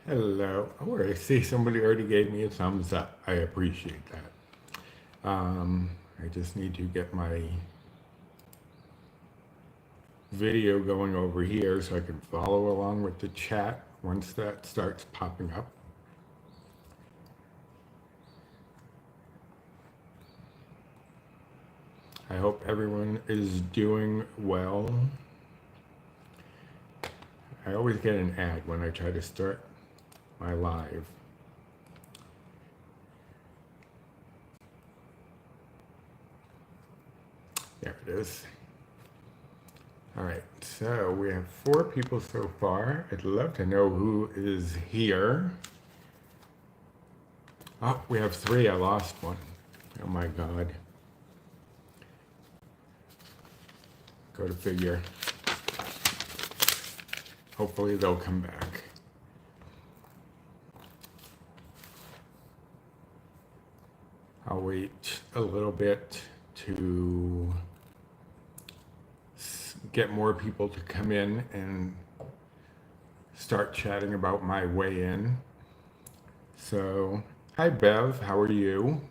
Hello. Oh, I see somebody already gave me a thumbs up. I appreciate that. I just need to get my video going over here so I can follow along with the chat once that starts popping up. I hope everyone is doing well. I always get an ad when I try to start my live. There it is. All right, so we have 4 people so far. I'd love to know who is here. Oh, we have 3. I lost one. Oh my God. Go to figure. Hopefully they'll come back. I'll wait a little bit to get more people to come in and start chatting about my way in. So, hi Bev, how are you?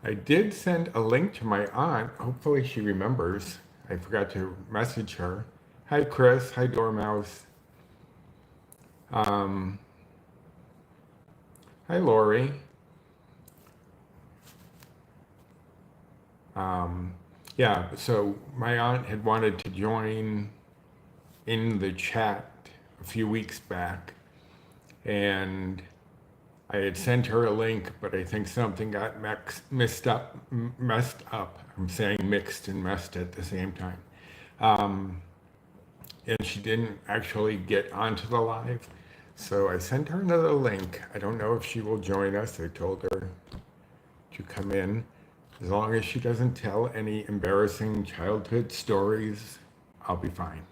I did send a link to my aunt. Hopefully she remembers. I forgot to message her. Hi Chris, hi Dormouse. Hi Lori. Yeah, so my aunt had wanted to join in the chat a few weeks back, and I had sent her a link, but I think something got messed up. I'm saying mixed and messed at the same time. And she didn't actually get onto the live, so I sent her another link. I don't know if she will join us. I told her to come in. As long as she doesn't tell any embarrassing childhood stories, I'll be fine.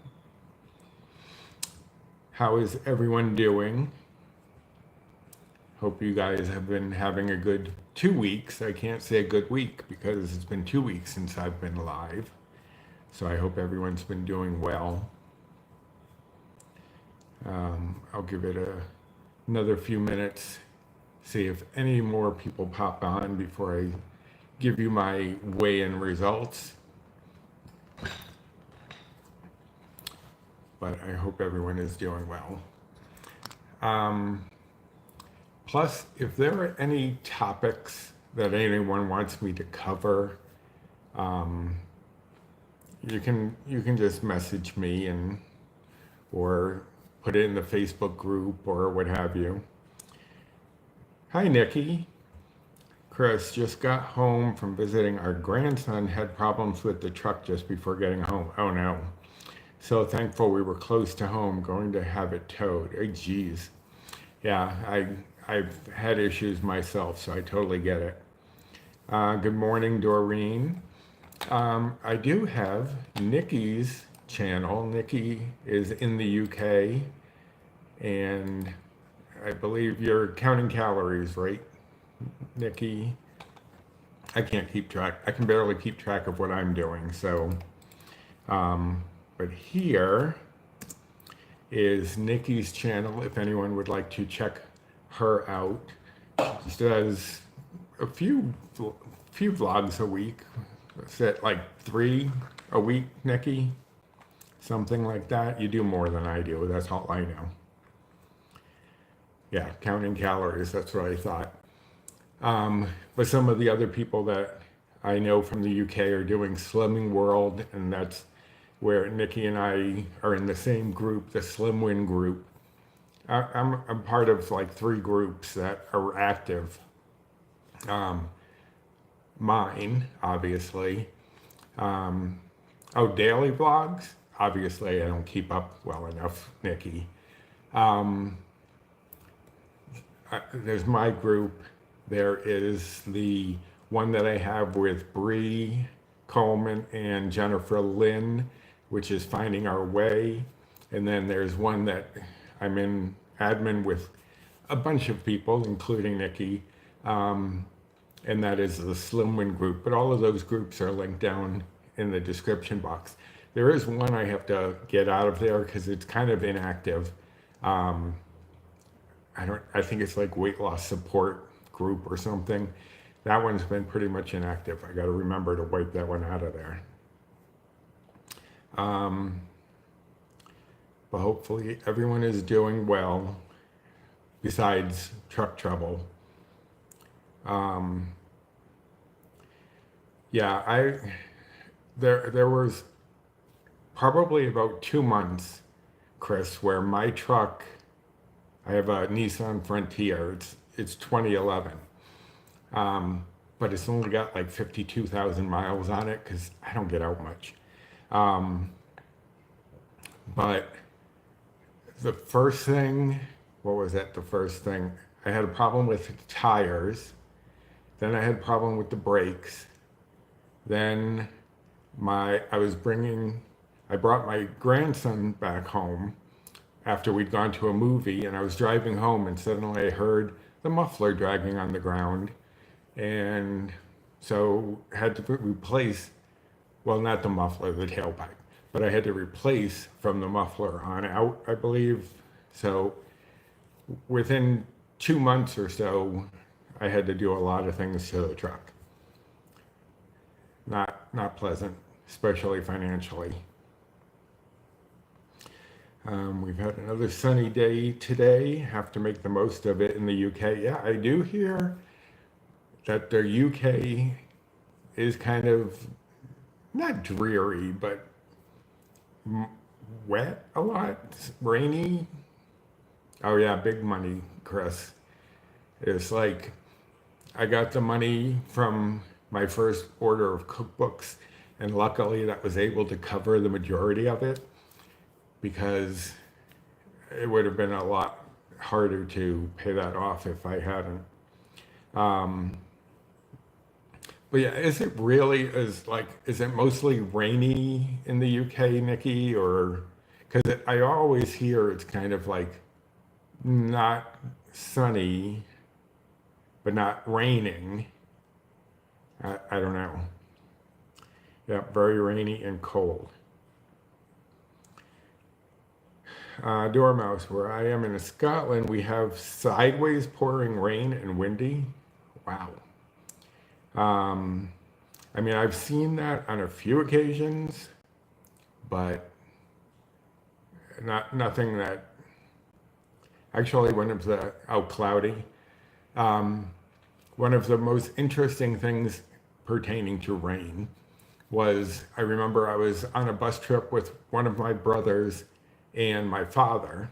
How is everyone doing? Hope you guys have been having a good 2 weeks. I can't say a good week because it's been 2 weeks since I've been live. So I hope everyone's been doing well. I'll give it another few minutes, see if any more people pop on before I give you my weigh-in results. But I hope everyone is doing well. Plus, if there are any topics that anyone wants me to cover, you can just message me or put it in the Facebook group or what have you. Hi, Nikki. Chris, just got home from visiting our grandson, had problems with the truck just before getting home. Oh no. So thankful we were close to home, going to have it towed. Oh geez. Yeah, I've had issues myself, so I totally get it. Good morning, Doreen. I do have Nikki's channel. Nikki is in the UK, and I believe you're counting calories, right, Nikki? I can't keep track. I can barely keep track of what I'm doing. So, but here is Nikki's channel. If anyone would like to check her out, she does a few vlogs a week. Is it like 3 a week, Nikki? Something like that. You do more than I do. That's all I know. Yeah, counting calories. That's what I thought. But some of the other people that I know from the UK are doing Slimming World, and that's where Nikki and I are in the same group, the Slim Win group. I'm part of like 3 groups that are active. Mine, obviously. Daily vlogs? Obviously, I don't keep up well enough, Nikki. There's my group. There is the one that I have with Bree Coleman and Jennifer Lynn, which is Finding Our Way. And then there's one that I'm in admin with a bunch of people, including Nikki, and that is the Slim Win group. But all of those groups are linked down in the description box. There is one I have to get out of there because it's kind of inactive. I think it's like weight loss support group or something. That one's been pretty much inactive. I got to remember to wipe that one out of there. But hopefully everyone is doing well besides truck trouble. Yeah, there was probably about 2 months, Chris, where my truck, I have a Nissan Frontier. It's 2011, but it's only got like 52,000 miles on it because I don't get out much. But the first thing, what was that? The first thing, I had a problem with the tires. Then I had a problem with the brakes. Then I brought my grandson back home after we'd gone to a movie, and I was driving home, and suddenly I heard the muffler dragging on the ground, and so had to replace, well, not the muffler, the tailpipe, but I had to replace from the muffler on out, I believe. So within 2 months or so, I had to do a lot of things to the truck. Not pleasant, especially financially. We've had another sunny day today. Have to make the most of it in the UK. Yeah, I do hear that the UK is kind of not dreary, but wet a lot, rainy. Oh yeah, big money, Chris. It's like I got the money from my first order of cookbooks, and luckily that was able to cover the majority of it, because it would have been a lot harder to pay that off if I hadn't. But yeah, is it mostly rainy in the UK, Nikki? Or, because I always hear it's kind of like not sunny, but not raining. I don't know. Yeah, very rainy and cold. Dormouse, where I am in Scotland, we have sideways pouring rain and windy. Wow. I mean, I've seen that on a few occasions, but nothing that actually when it's out cloudy. One of the most interesting things pertaining to rain was, I remember I was on a bus trip with one of my brothers and my father,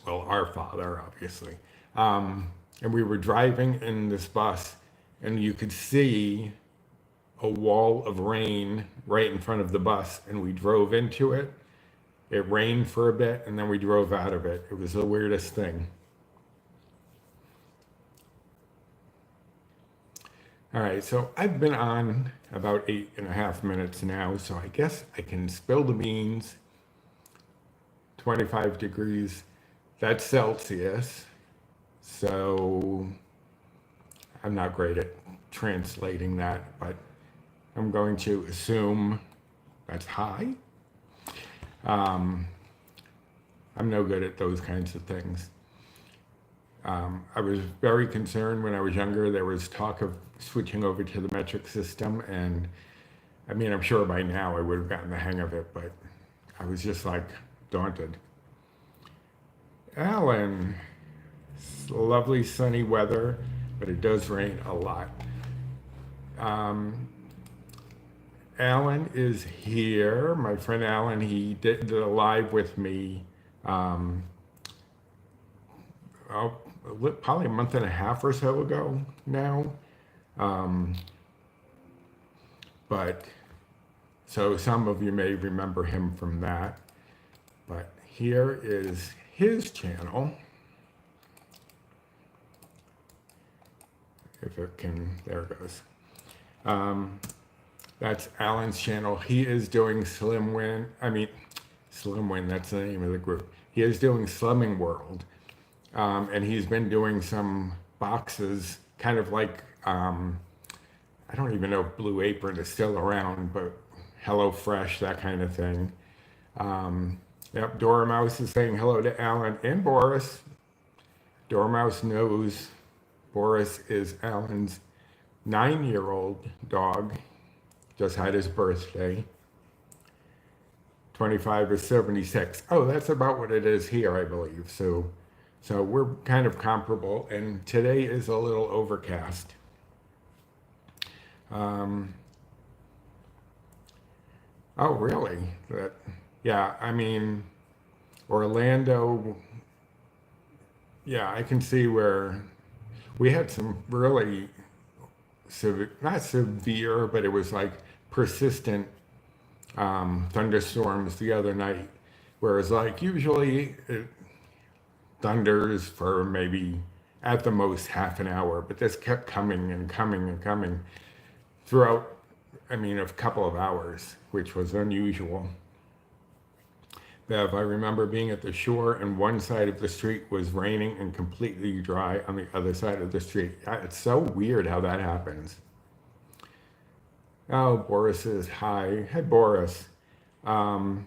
well, our father, obviously. And we were driving in this bus, and you could see a wall of rain right in front of the bus, and we drove into it. It rained for a bit, and then we drove out of it. It was the weirdest thing. All right, so I've been on about 8.5 minutes now, so I guess I can spill the beans. 25 degrees, that's Celsius. So I'm not great at translating that, but I'm going to assume that's high. I'm no good at those kinds of things. I was very concerned when I was younger. There was talk of switching over to the metric system, and I mean, I'm sure by now I would have gotten the hang of it, but I was just like daunted. Alan, lovely sunny weather, but it does rain a lot. Alan is here. My friend Alan, he did a live with me probably a month and a half or so ago now. But so some of you may remember him from that. But here is his channel. If it can, there it goes. That's Alan's channel. He is doing Slim Win, that's the name of the group. He is doing Slimming World. And he's been doing some boxes, kind of like, I don't even know if Blue Apron is still around, but HelloFresh, that kind of thing. Yep, Dora Mouse is saying hello to Alan and Boris. Dormouse knows Boris is Alan's 9-year-old dog. Just had his birthday. 25 is 76. Oh, that's about what it is here, I believe. So we're kind of comparable. And today is a little overcast. Oh, really? Yeah, I mean, Orlando, yeah, I can see where we had some really not severe, but it was like persistent thunderstorms the other night. Whereas like usually it thunders for maybe at the most half an hour, but this kept coming and coming and coming throughout, I mean, a couple of hours, which was unusual. Bev, I remember being at the shore and one side of the street was raining and completely dry on the other side of the street. It's so weird how that happens. Oh, Boris is hi. Hi, Boris. Now,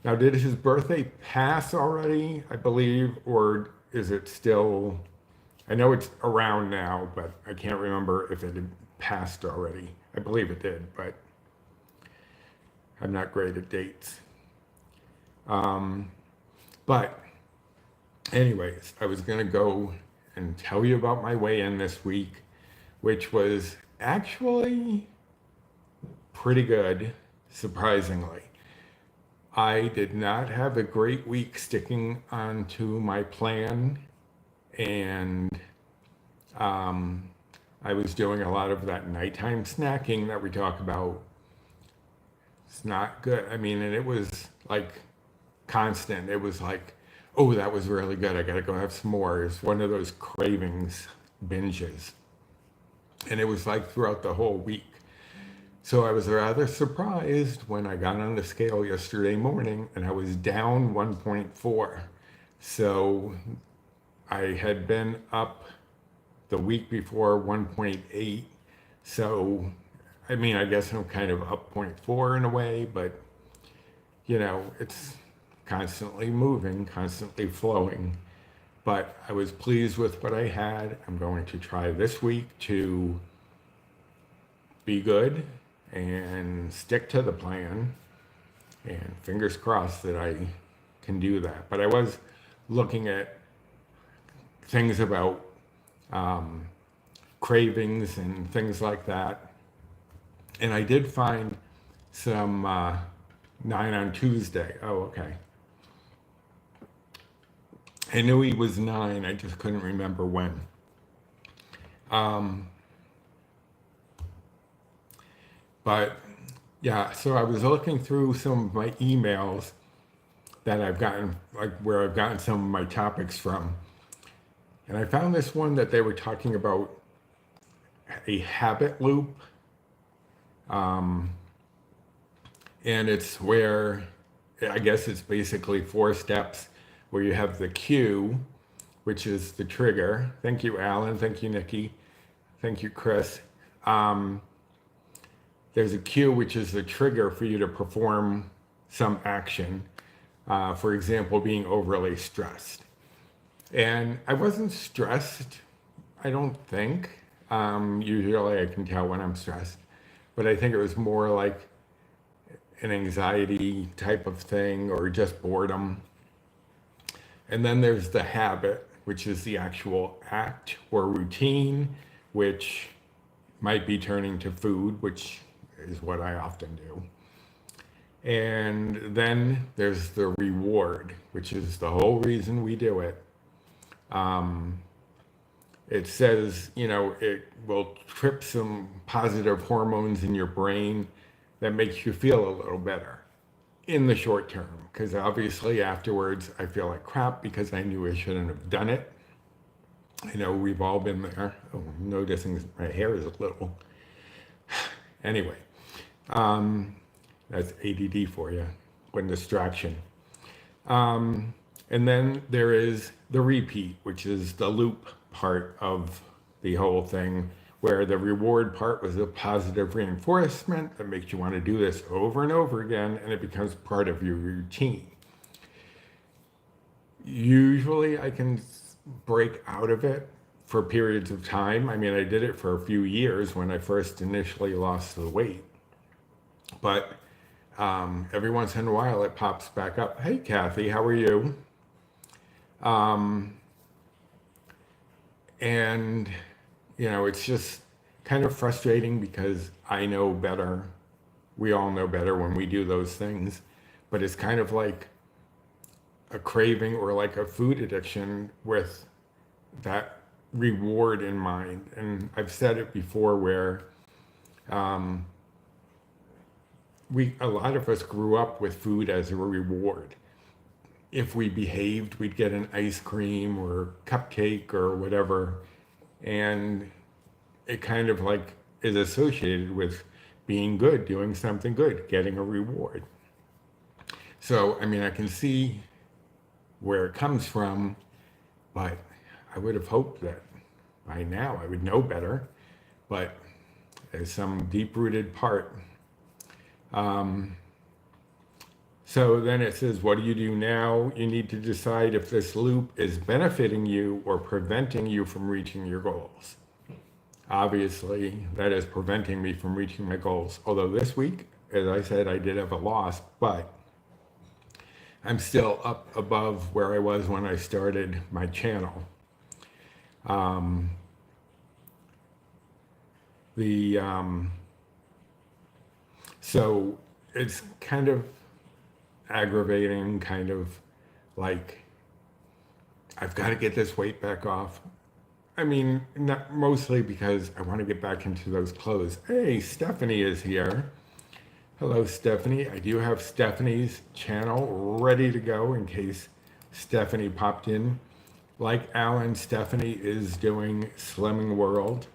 did his birthday pass already, I believe, or is it still? I know it's around now, but I can't remember if it had passed already. I believe it did, but I'm not great at dates. But anyways, I was going to go and tell you about my weigh-in this week, which was actually pretty good, surprisingly. I did not have a great week sticking onto my plan, and I was doing a lot of that nighttime snacking that we talk about. It's not good. I mean, and it was like constant. It was like, oh, that was really good. I got to go have some more. It's one of those cravings binges. And it was like throughout the whole week. So I was rather surprised when I got on the scale yesterday morning and I was down 1.4. So I had been up the week before 1.8. So, I mean, I guess I'm kind of up 0.4 in a way, but you know, it's constantly moving, constantly flowing. But I was pleased with what I had. I'm going to try this week to be good and stick to the plan, and fingers crossed that I can do that. But I was looking at things about cravings and things like that, and I did find some 9 on Tuesday. Oh, okay. I knew he was 9, I just couldn't remember when. But yeah, so I was looking through some of my emails that I've gotten, like where I've gotten some of my topics from. And I found this one that they were talking about a habit loop. And it's where, I guess it's basically 4 steps where you have the cue, which is the trigger. Thank you, Alan. Thank you, Nikki. Thank you, Chris. There's a cue, which is the trigger for you to perform some action. For example, being overly stressed. And I wasn't stressed, I don't think. Usually I can tell when I'm stressed. But I think it was more like an anxiety type of thing or just boredom. And then there's the habit, which is the actual act or routine, which might be turning to food, which is what I often do. And then there's the reward, which is the whole reason we do it. It says, you know, it will trip some positive hormones in your brain that makes you feel a little better in the short term. Because obviously afterwards I feel like crap because I knew I shouldn't have done it. I know we've all been there. Oh, I'm noticing my hair is a little. Anyway, that's ADD for you, one distraction. And then there is the repeat, which is the loop part of the whole thing, where the reward part was a positive reinforcement that makes you want to do this over and over again, and it becomes part of your routine. Usually I can break out of it for periods of time. I mean, I did it for a few years when I first initially lost the weight. But every once in a while it pops back up. Hey, Kathy, how are you? And, it's just kind of frustrating because I know better. We all know better when we do those things. But it's kind of like a craving or like a food addiction with that reward in mind. And I've said it before where a lot of us grew up with food as a reward. If we behaved, we'd get an ice cream or cupcake or whatever. And it kind of like is associated with being good, doing something good, getting a reward. So, I mean, I can see where it comes from, but I would have hoped that by now I would know better. But there's some deep-rooted part. So then it says, what do you do now? You need to decide if this loop is benefiting you or preventing you from reaching your goals. Obviously, that is preventing me from reaching my goals. Although this week, as I said, I did have a loss, but I'm still up above where I was when I started my channel. So it's kind of aggravating, kind of like, I've got to get this weight back off. I mean, not mostly because I want to get back into those clothes. Hey, Stephanie is here. Hello, Stephanie. I do have Stephanie's channel ready to go in case Stephanie popped in. Like Alan, Stephanie is doing Slimming World,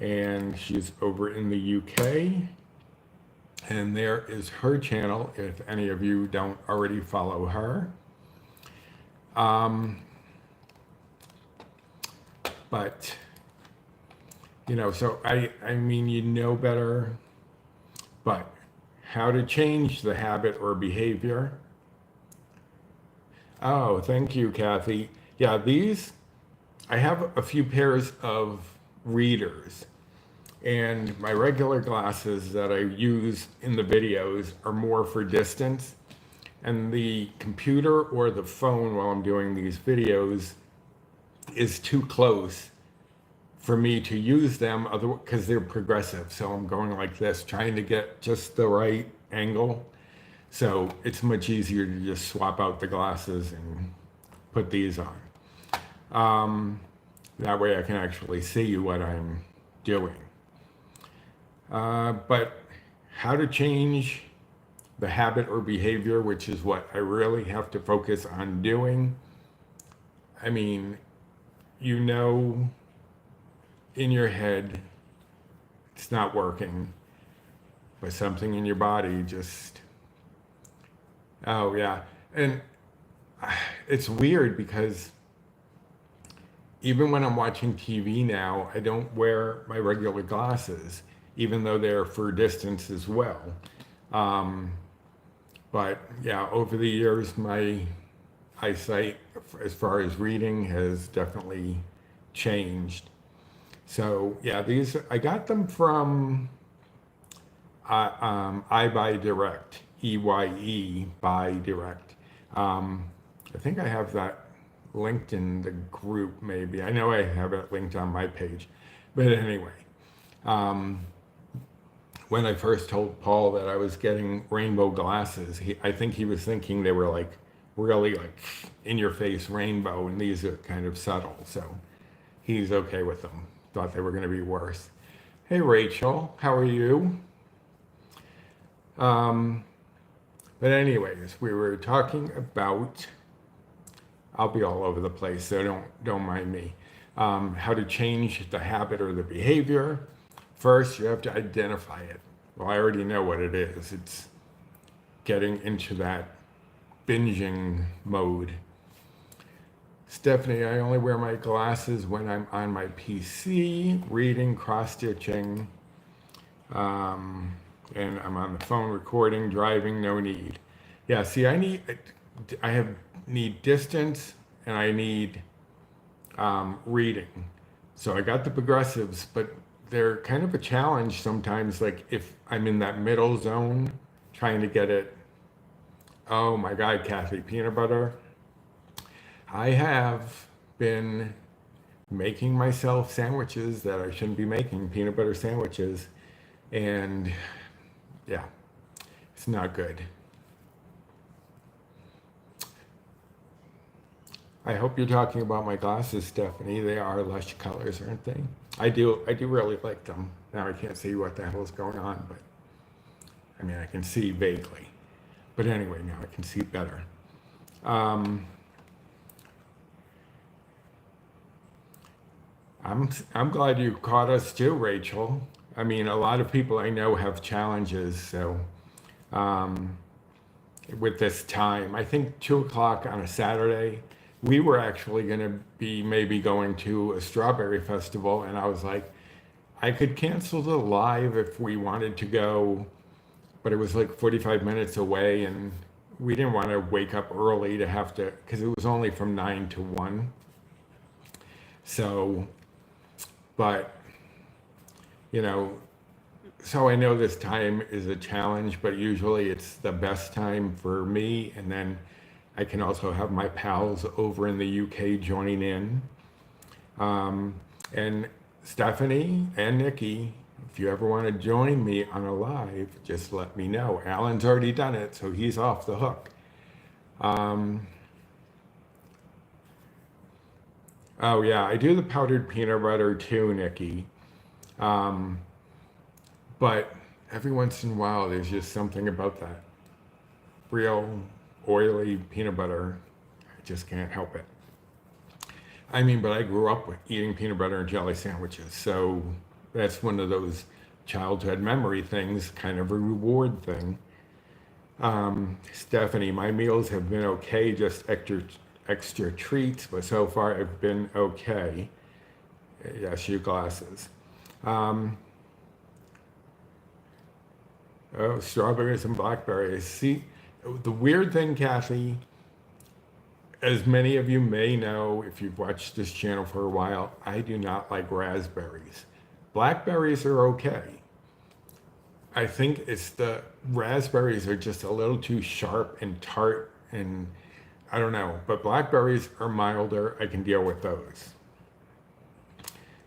and she's over in the UK. And there is her channel, if any of you don't already follow her. But, so I mean, better, but how to change the habit or behavior. Oh, thank you, Kathy. Yeah, I have a few pairs of readers. And my regular glasses that I use in the videos are more for distance. And the computer or the phone while I'm doing these videos is too close for me to use them because they're progressive. So I'm going like this, trying to get just the right angle. So it's much easier to just swap out the glasses and put these on. That way I can actually see what I'm doing. But how to change the habit or behavior, which is what I really have to focus on doing. I mean, in your head, it's not working, but something in your body just, oh yeah. And it's weird because even when I'm watching TV now, I don't wear my regular glasses, even though they're for distance as well. But yeah, over the years, my eyesight, as far as reading, has definitely changed. So yeah, I got them from iBuy Direct, EYE Buy Direct. I think I have that linked in the group, maybe. I know I have it linked on my page. But anyway, when I first told Paul that I was getting rainbow glasses, I think he was thinking they were like really like in your face rainbow, and these are kind of subtle. So he's okay with them. Thought they were going to be worse. Hey, Rachel, how are you? But anyways, we were talking about, I'll be all over the place, so don't mind me. How to change the habit or the behavior. First, you have to identify it. Well, I already know what it is. It's getting into that binging mode. Stephanie, I only wear my glasses when I'm on my PC, reading, cross-stitching, and I'm on the phone recording, driving, no need. Yeah, see, I need distance, and I need reading. So I got the progressives, but they're kind of a challenge sometimes. Like if I'm in that middle zone, trying to get it. Oh my God, Kathy, peanut butter. I have been making myself sandwiches that I shouldn't be making, peanut butter sandwiches. And yeah, it's not good. I hope you're talking about my glasses, Stephanie. They are lush colors, aren't they? I do really like them. Now I can't see what the hell is going on, but I mean, I can see vaguely. But anyway, now I can see better. Um, I'm glad you caught us too, Rachel. I mean, a lot of people I know have challenges, so um, with this time, I think 2 o'clock on a Saturday. We were actually going to be maybe going to a strawberry festival, and I was like, I could cancel the live if we wanted to go, but it was like 45 minutes away, and we didn't want to wake up early to have to, because it was only from 9 to 1. So, but, you know, so I know this time is a challenge, but usually it's the best time for me. And then I can also have my pals over in the UK join in. Um, and Stephanie and Nikki, if you ever want to join me on a live, just let me know. Alan's already done it, so he's off the hook. Um, oh yeah, I do the powdered peanut butter too, Nikki. Um, but every once in a while, there's just something about that real oily peanut butter. I just can't help it. I mean, but I grew up with eating peanut butter and jelly sandwiches, so that's one of those childhood memory things, kind of a reward thing. Stephanie, my meals have been okay, just extra treats, but so far I've been okay. Yes, your glasses. Um, oh, strawberries and blackberries. See, the weird thing, Kathy, as many of you may know, if you've watched this channel for a while, I do not like raspberries. Blackberries are okay. I think it's the raspberries are just a little too sharp and tart, and I don't know, but blackberries are milder. I can deal with those.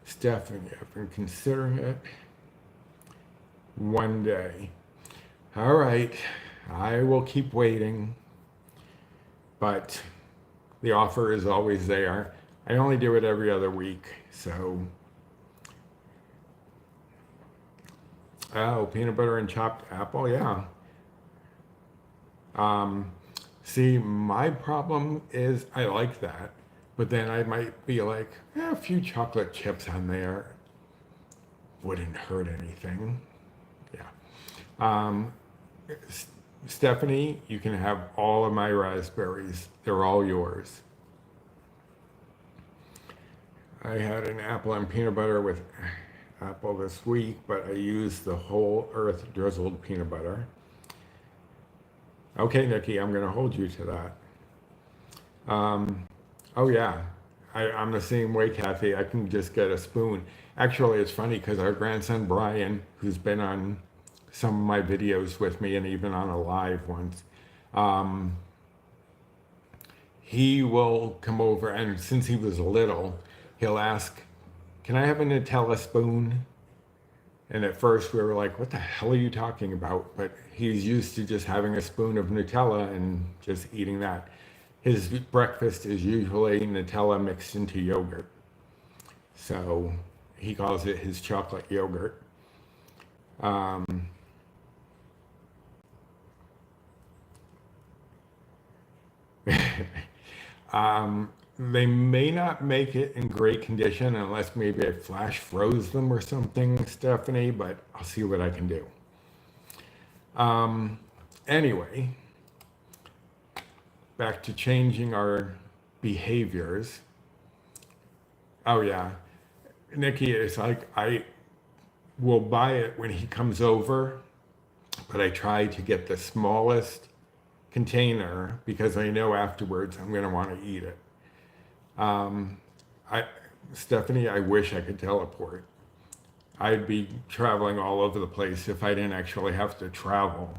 Stephanie, I've been considering it one day. All right, I will keep waiting, but the offer is always there. I only do it every other week, so. Oh, peanut butter and chopped apple, yeah. See, my problem is I like that, but then I might be like, a few chocolate chips on there wouldn't hurt anything. Yeah. Um, Stephanie, you can have all of my raspberries. They're all yours. I had an apple and peanut butter with apple this week, but I used the whole earth drizzled peanut butter. Okay, Nikki, I'm going to hold you to that. Oh, yeah, I'm the same way, Kathy. I can just get a spoon. Actually, it's funny because our grandson, Brian, who's been on some of my videos with me and even on a live once, he will come over, and since he was little, he'll ask, can I have a Nutella spoon? And at first we were like, what the hell are you talking about? But he's used to just having a spoon of Nutella and just eating that. His breakfast is usually Nutella mixed into yogurt. So he calls it his chocolate yogurt. Um, they may not make it in great condition unless maybe I flash froze them or something, Stephanie, but I'll see what I can do. Anyway, back to changing our behaviors. Oh yeah, Nikki, it's like I will buy it when he comes over, but I try to get the smallest container because I know afterwards I'm going to want to eat it. I, Stephanie, I wish I could teleport. I'd be traveling all over the place if I didn't actually have to travel.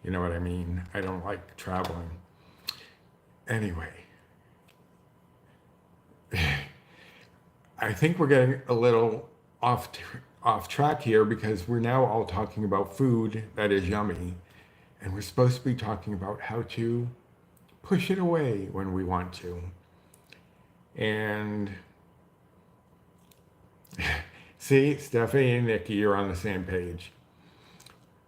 You know what I mean? I don't like traveling. Anyway, I think we're getting a little off off track here because we're now all talking about food that is yummy, and we're supposed to be talking about how to push it away when we want to. And see, Stephanie and Nikki, you're on the same page.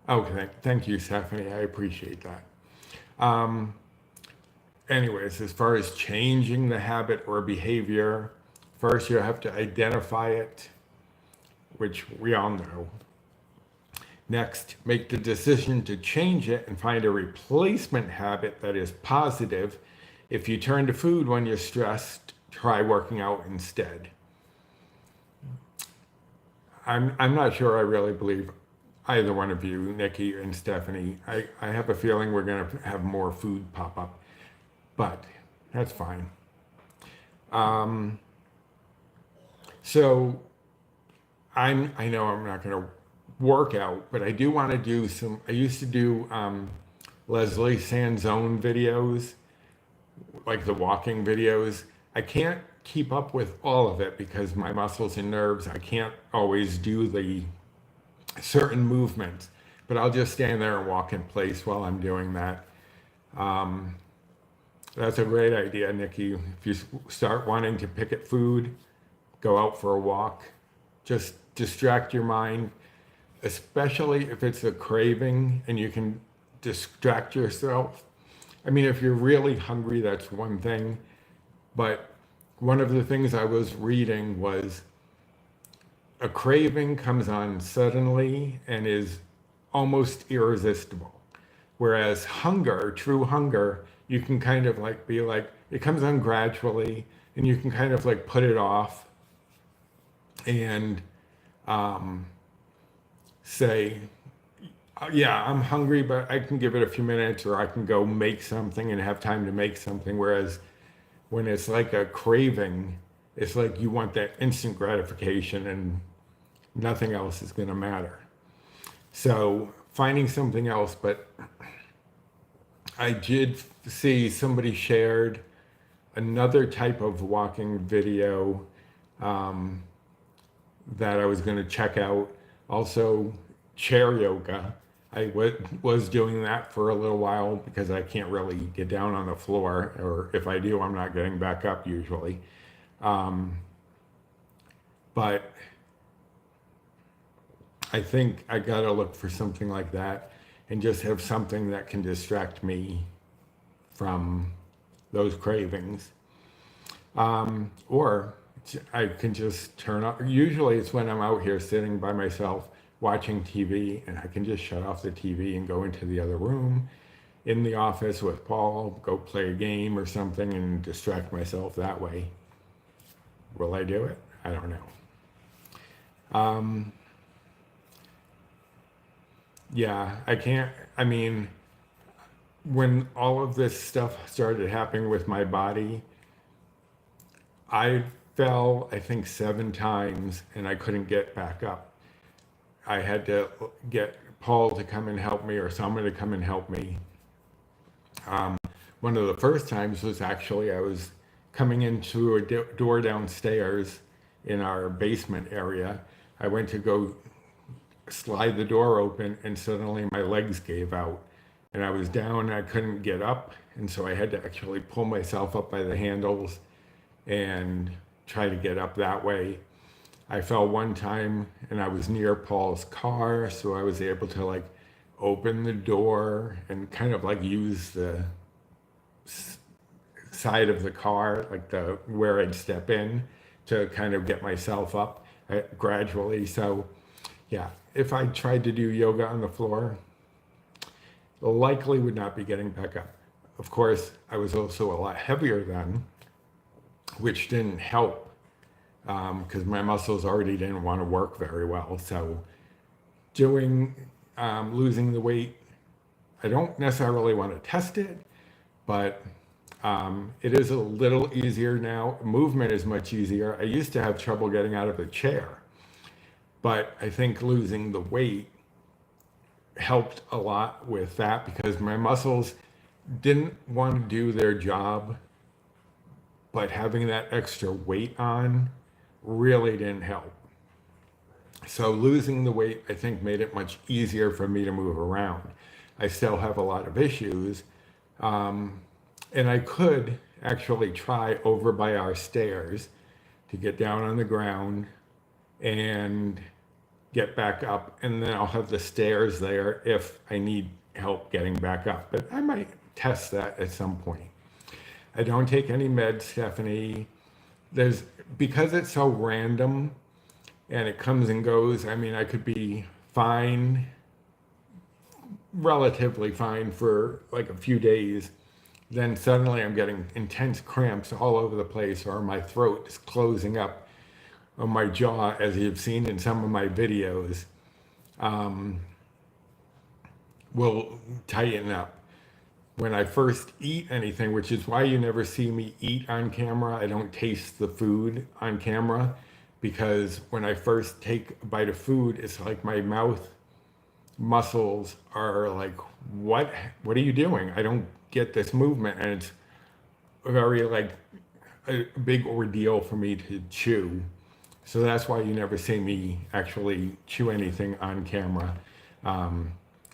Okay, thank you, Stephanie. I appreciate that. Um, Anyways, as far as changing the habit or behavior, first you have to identify it, which we all know. Next, make the decision to change it and find a replacement habit that is positive. If you turn to food when you're stressed, try working out instead. I'm not sure I really believe either one of you, Nikki and Stephanie. I have a feeling we're going to have more food pop up, but that's fine. So I know I'm not going to work out, but I do want to do some. I used to do Leslie Sanzone videos, like the walking videos. I can't keep up with all of it because my muscles and nerves, I can't always do the certain movements, but I'll just stand there and walk in place while I'm doing that. That's a great idea, Nikki. If you start wanting to pick at food, go out for a walk, just distract your mind, especially if it's a craving and you can distract yourself. I mean, if you're really hungry, that's one thing, but one of the things I was reading was a craving comes on suddenly and is almost irresistible. Whereas hunger, true hunger, you can kind of like be like, it comes on gradually and you can kind of like put it off and say, yeah, I'm hungry, but I can give it a few minutes or I can go make something and have time to make something. Whereas when it's like a craving, it's like you want that instant gratification and nothing else is going to matter. So finding something else, but I did see somebody shared another type of walking video that I was going to check out. Also, chair yoga. I was doing that for a little while because I can't really get down on the floor, or if I do, I'm not getting back up usually. But I think I gotta look for something like that and just have something that can distract me from those cravings. Or I can just turn off. Usually it's when I'm out here sitting by myself watching TV and I can just shut off the TV and go into the other room in the office with Paul, go play a game or something and distract myself that way. Will I do it? I don't know. Yeah, I can't, I mean, when all of this stuff started happening with my body, I fell, I think 7 times and I couldn't get back up. I had to get Paul to come and help me or someone to come and help me. One of the first times was actually I was coming into a door downstairs in our basement area. I went to go slide the door open and suddenly my legs gave out and I was down and I couldn't get up, and so I had to actually pull myself up by the handles and try to get up that way. I fell one time and I was near Paul's car, so I was able to like open the door and kind of like use the side of the car, like the where I'd step in to kind of get myself up gradually. So yeah, if I tried to do yoga on the floor, likely would not be getting back up. Of course, I was also a lot heavier then, which didn't help because my muscles already didn't want to work very well. So doing, losing the weight, I don't necessarily want to test it, but It is a little easier now. Movement is much easier. I used to have trouble getting out of the chair, but I think losing the weight helped a lot with that because my muscles didn't want to do their job, but having that extra weight on really didn't help. So losing the weight, I think, made it much easier for me to move around. I still have a lot of issues, and I could actually try over by our stairs to get down on the ground and get back up, and then I'll have the stairs there if I need help getting back up. But I might test that at some point. I don't take any meds, Stephanie. There's because it's so random and it comes and goes. I mean, I could be fine, relatively fine for like a few days. Then suddenly I'm getting intense cramps all over the place, or my throat is closing up on my jaw, as you've seen in some of my videos, will tighten up. When I first eat anything, which is why you never see me eat on camera, I don't taste the food on camera, because when I first take a bite of food, it's like my mouth muscles are like, what are you doing? I don't get this movement, and it's very like a big ordeal for me to chew. So that's why you never see me actually chew anything on camera,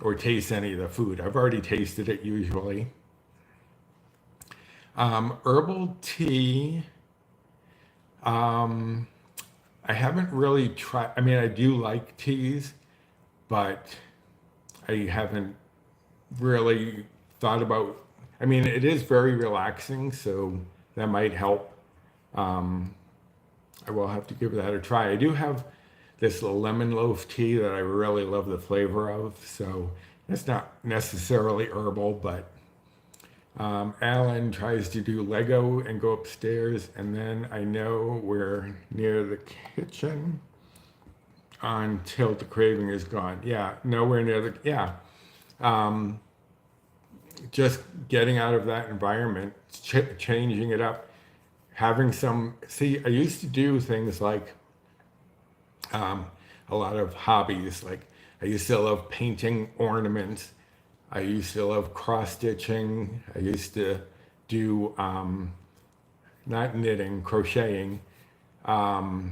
or taste any of the food. I've already tasted it usually. Herbal tea, I haven't really tried. I mean, I do like teas, but I haven't really thought about. I mean, it is very relaxing, so that might help. I will have to give that a try. I do have this lemon loaf tea that I really love the flavor of, so it's not necessarily herbal, but Alan tries to do Lego and go upstairs, and then I know we're near the kitchen until the craving is gone. Yeah, nowhere near the, yeah. Just getting out of that environment, changing it up, having some, see, I used to do things like a lot of hobbies. Like I used to love painting ornaments. I used to love cross stitching. I used to do not knitting, crocheting. But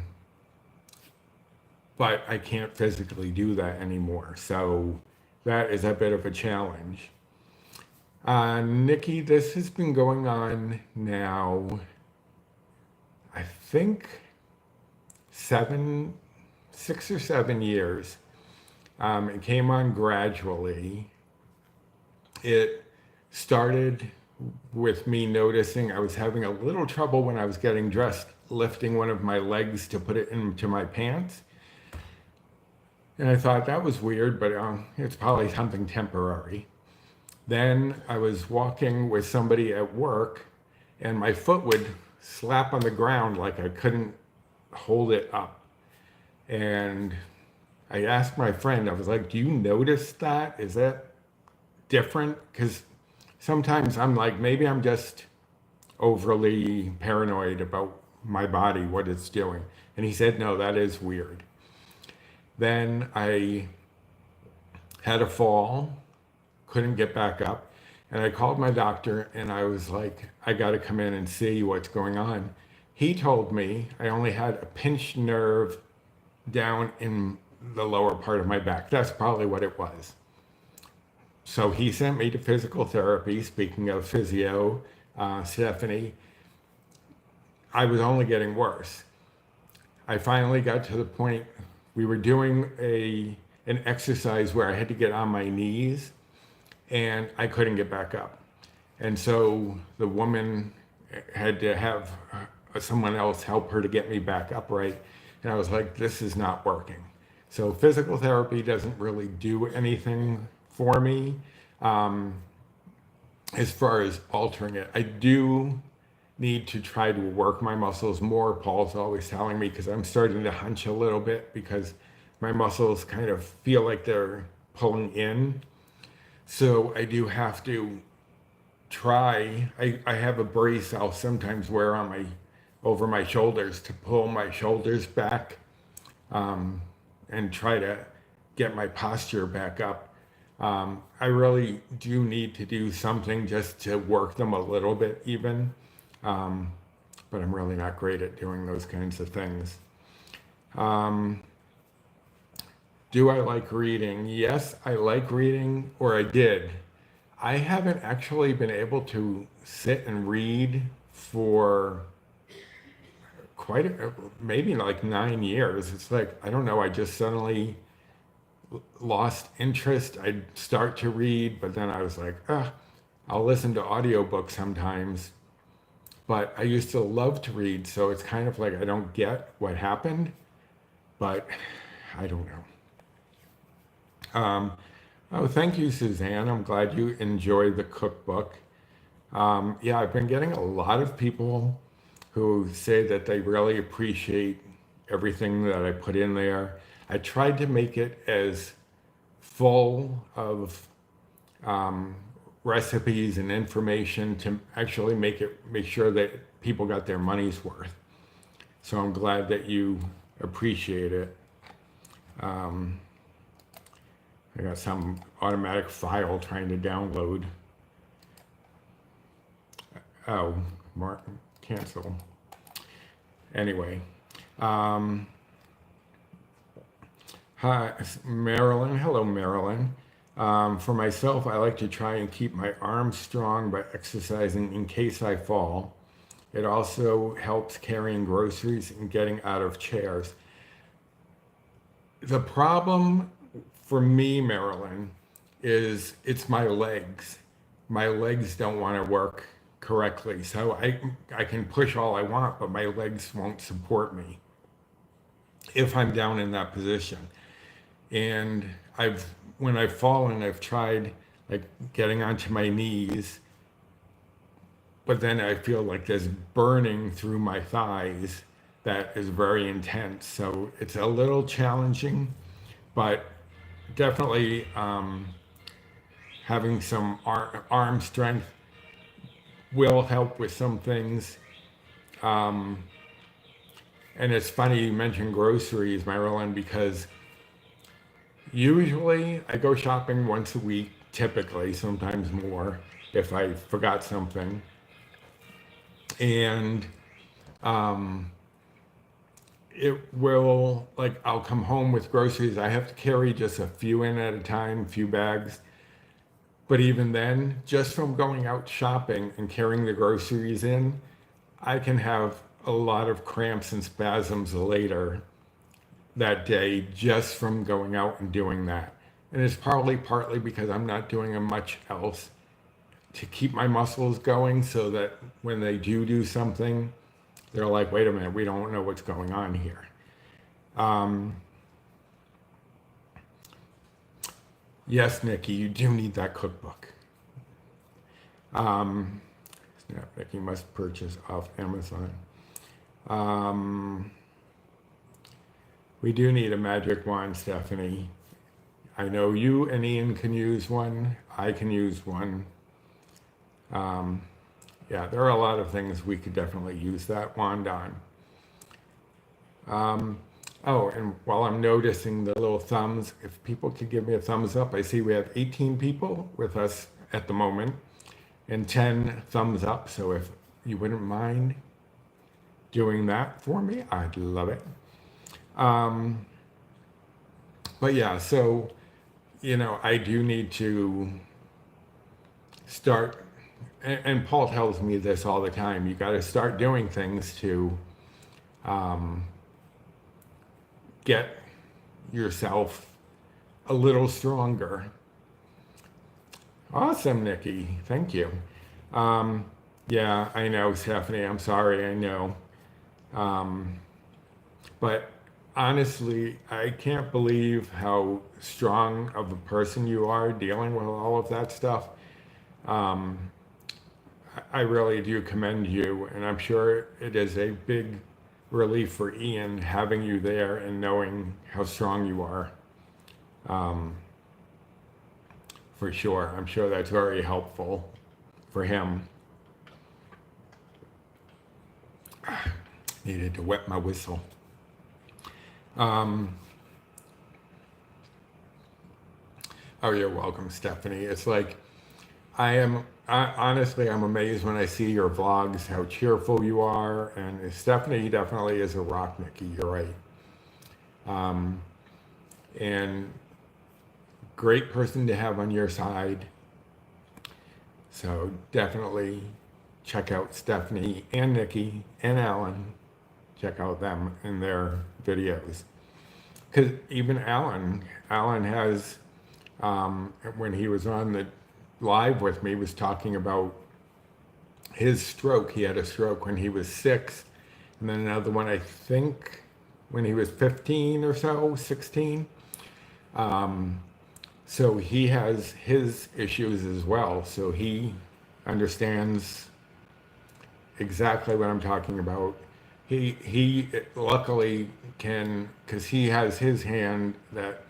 I can't physically do that anymore. So that is a bit of a challenge. Nikki, this has been going on now, I think 6 or 7 years. It came on gradually. It started with me noticing I was having a little trouble when I was getting dressed, lifting one of my legs to put it into my pants. And I thought that was weird, but it's probably something temporary. Then I was walking with somebody at work, and my foot would slap on the ground like I couldn't hold it up. And I asked my friend, I was like, do you notice that? Is that different? Because sometimes I'm like, maybe I'm just overly paranoid about my body, what it's doing. And he said, no, that is weird. Then I had a fall, couldn't get back up. And I called my doctor and I was like, I got to come in and see what's going on. He told me I only had a pinched nerve down in the lower part of my back. That's probably what it was. So he sent me to physical therapy. Speaking of physio, Stephanie, I was only getting worse. I finally got to the point, we were doing an exercise where I had to get on my knees and I couldn't get back up. And so the woman had to have someone else help her to get me back upright. And I was like, this is not working. So physical therapy doesn't really do anything for me as far as altering it. I do need to try to work my muscles more. Paul's always telling me, because I'm starting to hunch a little bit because my muscles kind of feel like they're pulling in. So I do have to I have a brace I'll sometimes wear on over my shoulders to pull my shoulders back, and try to get my posture back up. I really do need to do something just to work them a little bit even, but I'm really not great at doing those kinds of things. Do I like reading? Yes, I like reading, or I did. I haven't actually been able to sit and read for maybe like 9 years. It's like, I don't know, I just suddenly lost interest. I'd start to read, but then I was like, I'll listen to audiobooks sometimes. But I used to love to read, so it's kind of like I don't get what happened, but I don't know. Oh, thank you, Suzanne. I'm glad you enjoyed the cookbook. Yeah, I've been getting a lot of people who say that they really appreciate everything that I put in there. I tried to make it as full of recipes and information to actually make sure that people got their money's worth. So I'm glad that you appreciate it. I got some automatic file trying to download. Oh, cancel. Anyway, hi, Marilyn. Hello, Marilyn. For myself, I like to try and keep my arms strong by exercising in case I fall. It also helps carrying groceries and getting out of chairs. The problem for me, Marilyn, is it's my legs. My legs don't want to work correctly. So I can push all I want, but my legs won't support me if I'm down in that position. And when I've fallen, I've tried like getting onto my knees, but then I feel like there's burning through my thighs that is very intense. So it's a little challenging, but definitely having some arm strength will help with some things. And it's funny you mentioned groceries, Marilyn, because usually I go shopping once a week, typically, sometimes more if I forgot something. And it will, like, I'll come home with groceries. I have to carry just a few in at a time, few bags. But even then, just from going out shopping and carrying the groceries in, I can have a lot of cramps and spasms later that day just from going out and doing that. And it's partly because I'm not doing much else to keep my muscles going, so that when they do something, they're like, wait a minute, we don't know what's going on here. Yes, Nikki, you do need that cookbook. Nikki must purchase off Amazon. We do need a magic wand, Stephanie. I know you and Ian can use one. I can use one. Yeah, there are a lot of things we could definitely use that wand on. Oh, and while I'm noticing the little thumbs, if people could give me a thumbs up, I see we have 18 people with us at the moment and 10 thumbs up. So if you wouldn't mind doing that for me, I'd love it. But yeah, so, I do need to start, and Paul tells me this all the time, you got to start doing things to get yourself a little stronger. Awesome, Nikki. Thank you. Yeah, I know, Stephanie. I'm sorry. I know. But honestly, I can't believe how strong of a person you are dealing with all of that stuff. I really do commend you, and I'm sure it is a big relief for Ian having you there and knowing how strong you are. For sure. I'm sure that's very helpful for him. Needed to wet my whistle. Oh, you're welcome, Stephanie. It's like, honestly, I'm amazed when I see your vlogs, how cheerful you are. And Stephanie definitely is a rock, Nikki. You're right. And great person to have on your side. So definitely check out Stephanie and Nikki and Alan. Check out them in their videos. Because even Alan has, when he was on the live with me, was talking about his stroke. He had a stroke when he was 6, and then another one, I think, when he was 15 or so, 16. So he has his issues as well. So he understands exactly what I'm talking about. He luckily can, because he has his hand that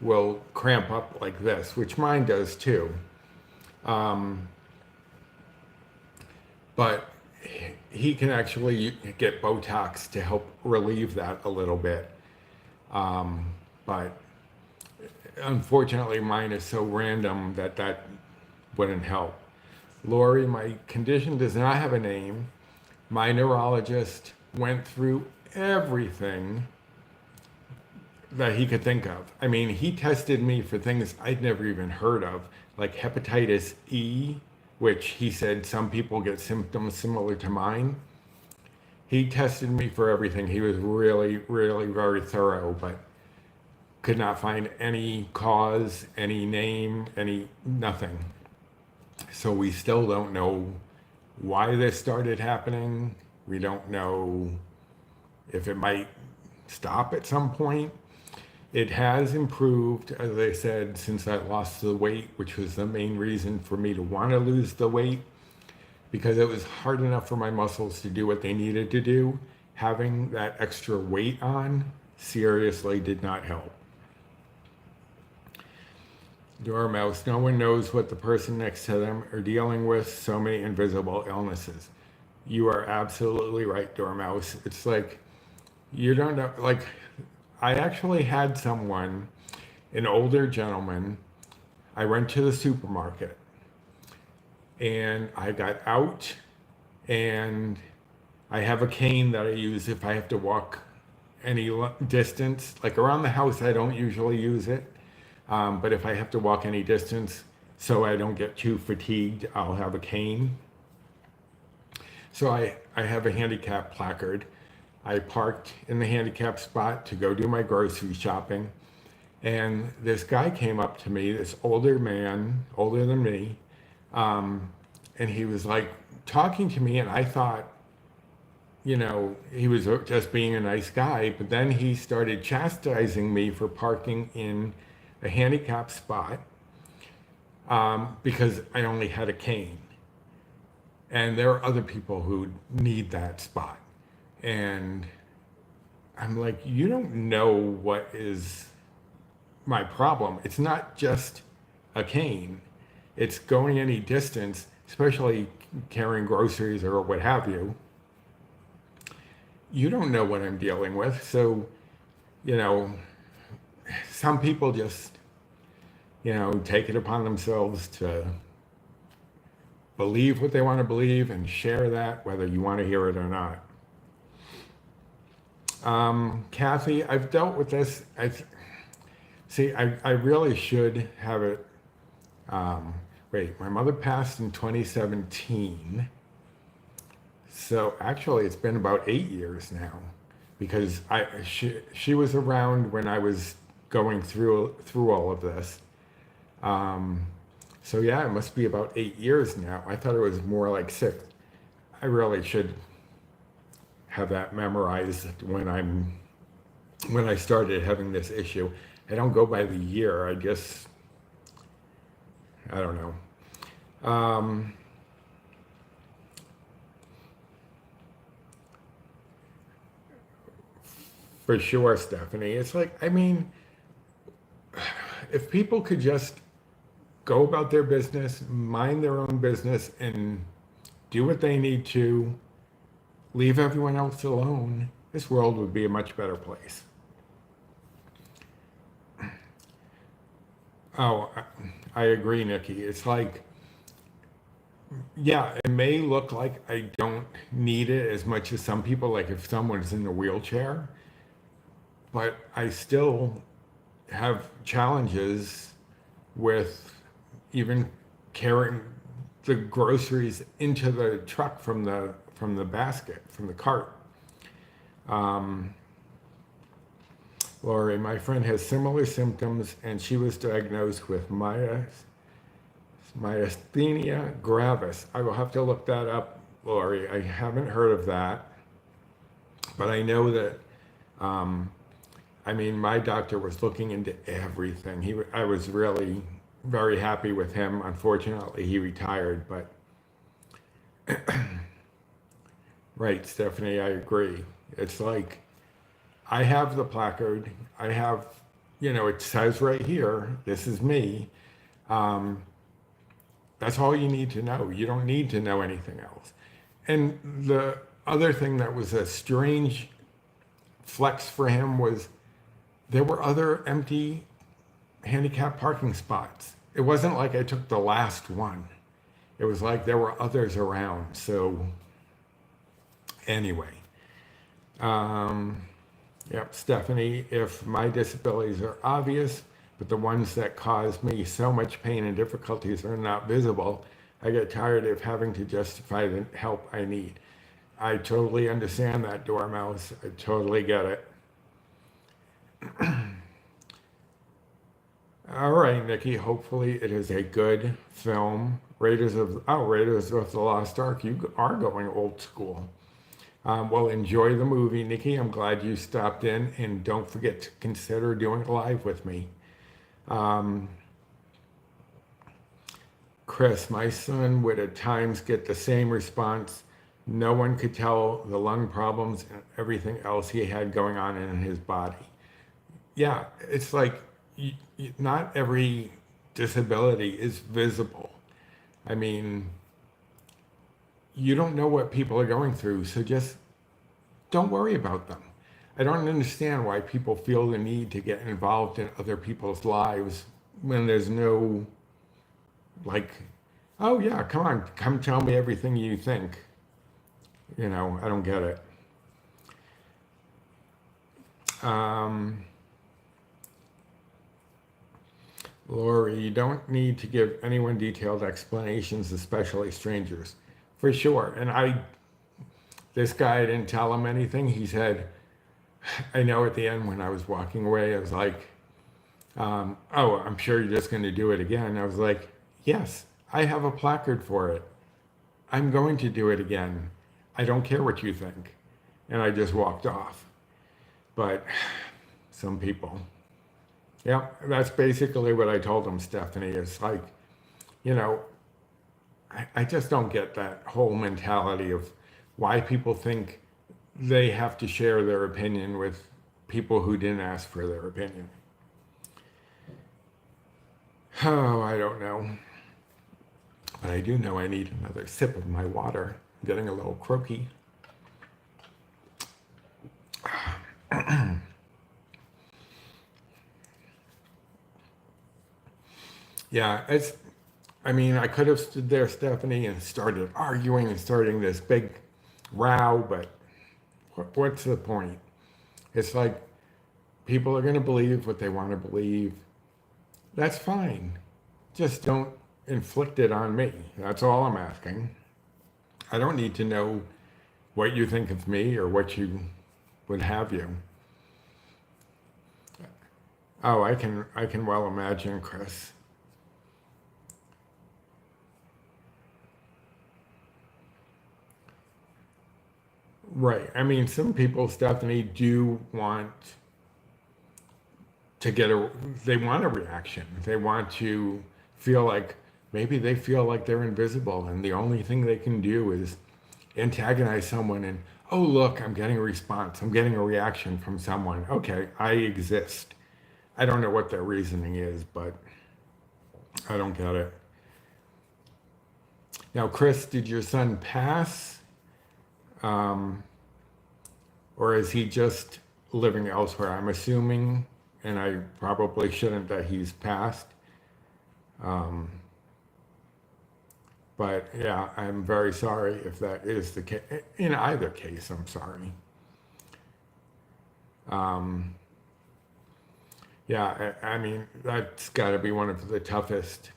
will cramp up like this, which mine does too. But he can actually get Botox to help relieve that a little bit. But unfortunately, mine is so random that wouldn't help. Lori, my condition does not have a name. My neurologist went through everything that he could think of. I mean, he tested me for things I'd never even heard of, like hepatitis E, which he said some people get symptoms similar to mine. He tested me for everything. He was really, really very thorough, but could not find any cause, any name, nothing. So we still don't know why this started happening. We don't know if it might stop at some point. It has improved, as I said, since I lost the weight, which was the main reason for me to want to lose the weight, because it was hard enough for my muscles to do what they needed to do. Having that extra weight on seriously did not help. Dormouse, no one knows what the person next to them are dealing with, so many invisible illnesses. You are absolutely right, Dormouse. It's like, you don't know, like, I actually had someone, an older gentleman, I went to the supermarket and I got out, and I have a cane that I use if I have to walk any distance. Like around the house, I don't usually use it. But if I have to walk any distance so I don't get too fatigued, I'll have a cane. So I have a handicap placard. I parked in the handicap spot to go do my grocery shopping. And this guy came up to me, this older man, older than me. And he was like talking to me, and I thought, you know, he was just being a nice guy. But then he started chastising me for parking in a handicap spot because I only had a cane. And there are other people who need that spot. And I'm like, you don't know what is my problem. It's not just a cane. It's going any distance, especially carrying groceries or what have you. You don't know what I'm dealing with. So, you know, some people just, you know, take it upon themselves to believe what they want to believe and share that, whether you want to hear it or not. Kathy, I've dealt with this. I really should have it. Wait, my mother passed in 2017. So actually, it's been about 8 years now, because she was around when I was going through all of this. So yeah, it must be about 8 years now. I thought it was more like 6. I really should have that memorized when I started having this issue. I don't go by the year. I don't know. For sure, Stephanie. It's like, I mean, if people could just go about their business, mind their own business, and do what they need to, leave everyone else alone, this world would be a much better place. Oh, I agree, Nikki. It's like, yeah, it may look like I don't need it as much as some people, like if someone's in a wheelchair, but I still have challenges with even carrying the groceries into the truck from the basket, from the cart. Um, Lori, my friend has similar symptoms, and she was diagnosed with myasthenia gravis. I will have to look that up, Lori. I haven't heard of that, but I know that. Um, I mean, my doctor was looking into everything. I was really very happy with him. Unfortunately, he retired, but right, Stephanie, I agree. It's like I have the placard. I have, it says right here, this is me. Um, that's all you need to know. You don't need to know anything else. And the other thing that was a strange flex for him was there were other empty handicap parking spots. It wasn't like I took the last one. It was like there were others around. So anyway, yep, Stephanie, if my disabilities are obvious, but the ones that cause me so much pain and difficulties are not visible, I get tired of having to justify the help I need. I totally understand that, Dormouse. I totally get it. All right, Nikki. Hopefully, it is a good film. Raiders of the Lost Ark. You are going old school. Well, enjoy the movie, Nikki. I'm glad you stopped in, and don't forget to consider doing it live with me. Chris, my son would at times get the same response. No one could tell the lung problems and everything else he had going on in his body. Yeah, it's like not every disability is visible. I mean, you don't know what people are going through, so just don't worry about them. I don't understand why people feel the need to get involved in other people's lives when there's no, like, oh yeah, come on, come tell me everything you think. I don't get it. Lori, you don't need to give anyone detailed explanations, especially strangers. For sure. And this guy, I didn't tell him anything. He said, I know at the end when I was walking away, I was like, oh, I'm sure you're just going to do it again. I was like, yes, I have a placard for it. I'm going to do it again. I don't care what you think. And I just walked off. But some people. Yeah, that's basically what I told him, Stephanie. It's like, I just don't get that whole mentality of why people think they have to share their opinion with people who didn't ask for their opinion. Oh, I don't know. But I do know I need another sip of my water. I'm getting a little croaky. Yeah, I could have stood there, Stephanie, and started arguing and starting this big row, but what's the point? It's like people are going to believe what they want to believe. That's fine. Just don't inflict it on me. That's all I'm asking. I don't need to know what you think of me or what you would have you. Oh, I can well imagine, Chris. Right. I mean, some people, Stephanie, do want to they want a reaction. They want to feel like maybe they feel like they're invisible and the only thing they can do is antagonize someone and, oh, look, I'm getting a response. I'm getting a reaction from someone. Okay, I exist. I don't know what their reasoning is, but I don't get it. Now, Chris, did your son pass? Um, or is he just living elsewhere? I'm assuming, and I probably shouldn't, that he's passed. Um, but yeah, I'm very sorry if that is the case. In either case, I'm sorry. Um, yeah, I mean, that's got to be one of the toughest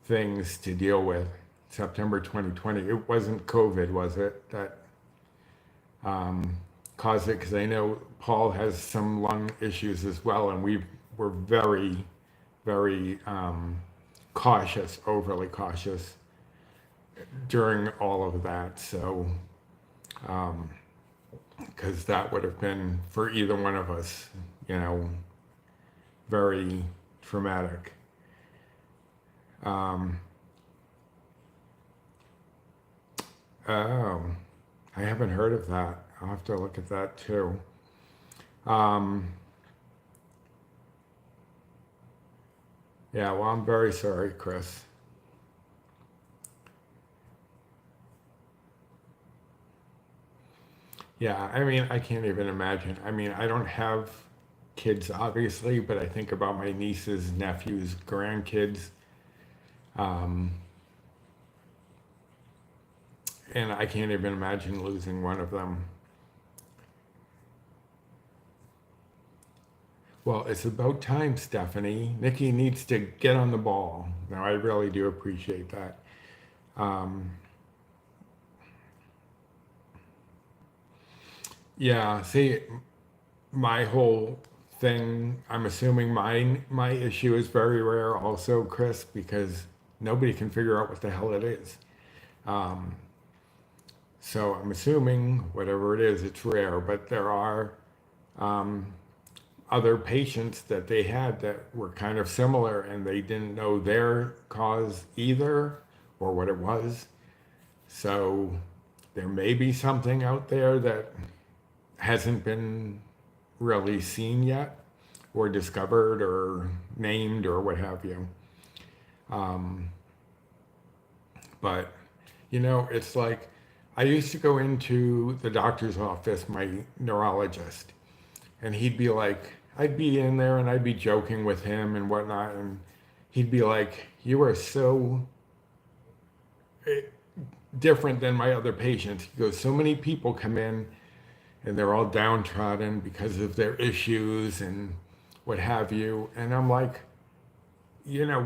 things to deal with. September 2020. It wasn't COVID, was it, that um, caused it? Because I know Paul has some lung issues as well, and we were very, very cautious, overly cautious during all of that. So, because that would have been for either one of us, very traumatic. Um, oh, I haven't heard of that. I'll have to look at that too. Um, yeah, well, I'm very sorry, Chris. Yeah, I mean, I can't even imagine. I mean, I don't have kids, obviously, but I think about my nieces, nephews, grandkids, um, and I can't even imagine losing one of them. Well, it's about time, Stephanie. Nikki needs to get on the ball. Now, I really do appreciate that. Um, yeah, see, my whole thing, I'm assuming my issue is very rare also, Chris, because nobody can figure out what the hell it is. Um, so I'm assuming whatever it is, it's rare, but there are um, other patients that they had that were kind of similar and they didn't know their cause either or what it was. So there may be something out there that hasn't been really seen yet or discovered or named or what have you. Um, but, it's like I used to go into the doctor's office, my neurologist, and he'd be like, I'd be in there and I'd be joking with him and whatnot, and he'd be like, "You are so different than my other patients." He goes, "So many people come in and they're all downtrodden because of their issues and what have you." And I'm like,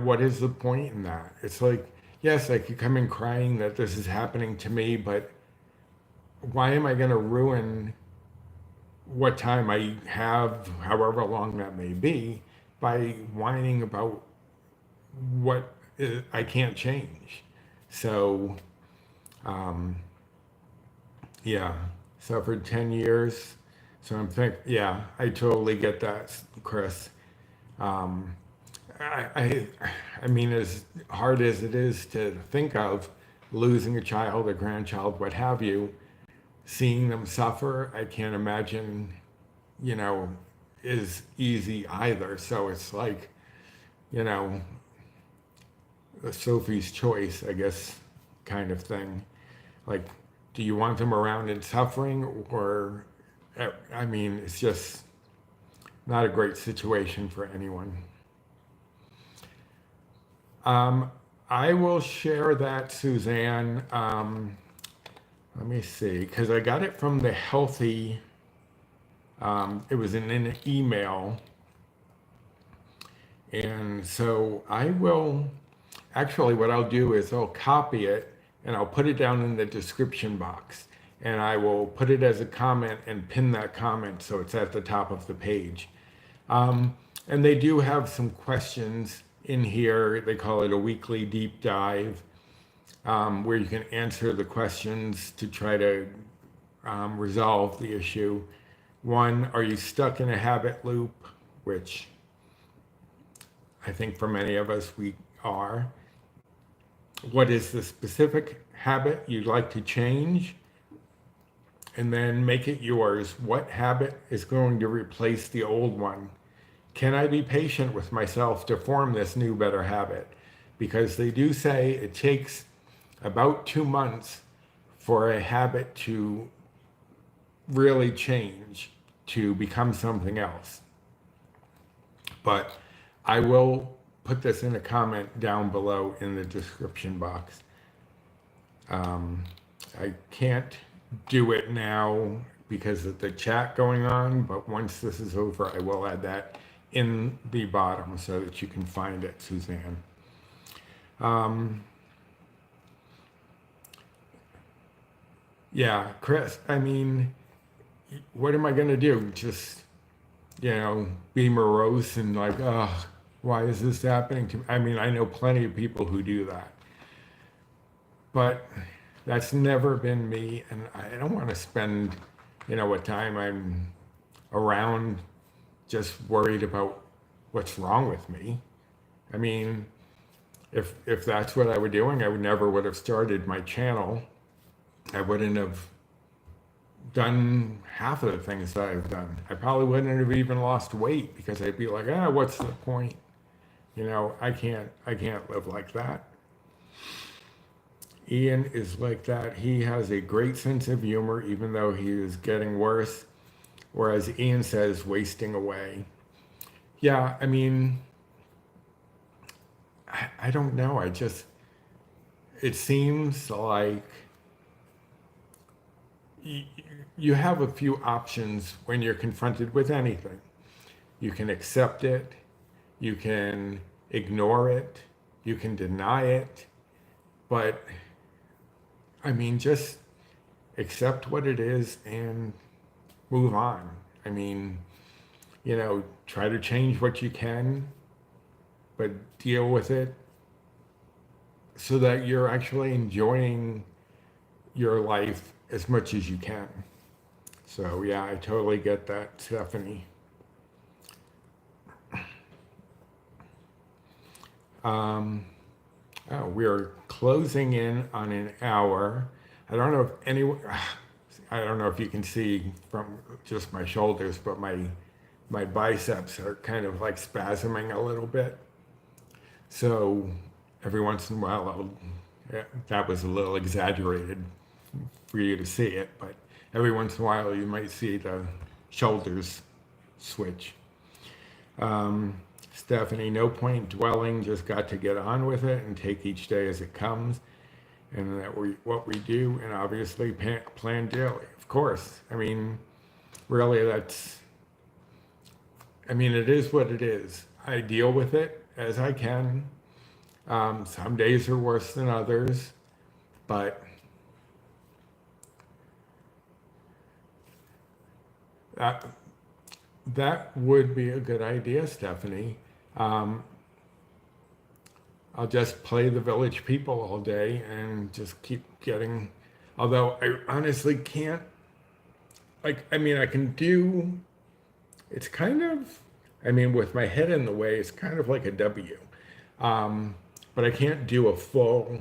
what is the point in that? It's like, yes, I could come in crying that this is happening to me, but why am I going to ruin what time I have, however long that may be, by whining about what I can't change? So, um, yeah. So for 10 years, so yeah, I totally get that, Chris. Um, I, I mean, as hard as it is to think of losing a child, a grandchild, what have you, seeing them suffer, I can't imagine, you know, is easy either. So it's like, you know, Sophie's choice, I guess, kind of thing. Like, do you want them around and suffering, or, I mean, it's just not a great situation for anyone. Um, I will share that, Suzanne. Let me see, because I got it from the Healthy. It was in an email, and so I will. Actually, what I'll do is I'll copy it and I'll put it down in the description box, and I will put it as a comment and pin that comment so it's at the top of the page. And they do have some questions in here. They call it a weekly deep dive, where you can answer the questions to try to resolve the issue. One, are you stuck in a habit loop? Which I think for many of us we are. What is the specific habit you'd like to change? And then make it yours. What habit is going to replace the old one? can I be patient with myself to form this new, better habit? Because they do say it takes about 2 months for a habit to really change, to become something else. But I will put this in a comment down below in the description box. I can't do it now because of the chat going on, but once this is over, I will add that in the bottom so that you can find it, Suzanne. Yeah, Chris, I mean, what am I going to do? Just, be morose and like, oh, why is this happening to me? I mean, I know plenty of people who do that. But that's never been me, and I don't want to spend, a time I'm around just worried about what's wrong with me. I mean, if that's what I were doing, I would have started my channel. I wouldn't have done half of the things that I've done. I probably wouldn't have even lost weight because I'd be like, what's the point? I can't live like that. Ian is like that. He has a great sense of humor, even though he is getting worse. Whereas Ian says, wasting away. Yeah, I mean, I don't know. It seems like you have a few options when you're confronted with anything. You can accept it, you can ignore it, you can deny it, but I mean, just accept what it is and move on. I mean, try to change what you can, but deal with it so that you're actually enjoying your life as much as you can. So yeah, I totally get that, Stephanie. We're closing in on an hour. I don't know if you can see from just my shoulders, but my biceps are kind of like spasming a little bit. So every once in a while, that was a little exaggerated for you to see it, but every once in a while you might see the shoulders switch. Stephanie, no point dwelling, just got to get on with it and take each day as it comes. And what we do, and obviously plan daily. Of course, I mean, really it is what it is. I deal with it as I can. Some days are worse than others, but that would be a good idea, Stephanie. I'll just play the village people all day and just keep getting, although I honestly can't, I can do, it's kind of, with my head in the way, it's kind of like a W. But I can't do a full,